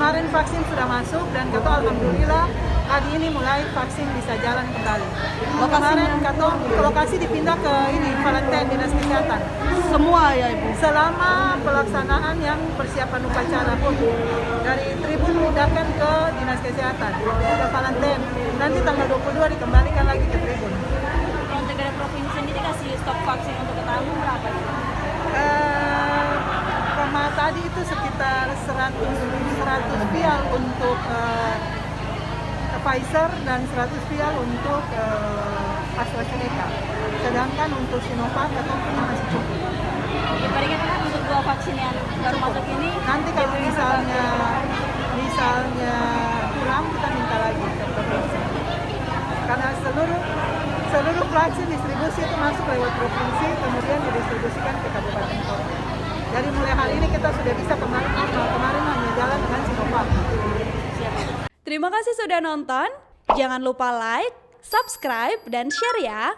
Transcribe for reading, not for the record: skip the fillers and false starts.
kemarin vaksin sudah masuk dan kata alhamdulillah hari ini mulai vaksin bisa jalan kembali. Kemarin kata lokasi dipindah ke ini Valentine Dinas Kesehatan. Semua ya Ibu? Selama pelaksanaan yang persiapan upacara pun dari Tribun pindahkan ke Dinas Kesehatan ke Valentine. Nanti tanggal 22 dikembalikan lagi ke Tribun. Untuk dari provinsi sendiri kasih stok vaksin untuk ke tamu berapa? Sama tadi itu sekitar 100 vial untuk Pfizer dan 100 vial untuk AstraZeneca. Sedangkan untuk Sinovac katanya masih cukup. Dibandingkan kan untuk 2 vaksin yang baru masuk ini. Nanti kalau misalnya kurang kita minta lagi ke provinsi. Karena seluruh vaksin distribusi itu masuk lewat provinsi, kemudian didistribusikan ke kabupaten kota. Jadi mulai hari ini kita sudah bisa, kemarin hanya jalan dengan Sinovac. Terima kasih sudah nonton. Jangan lupa like, subscribe, dan share ya.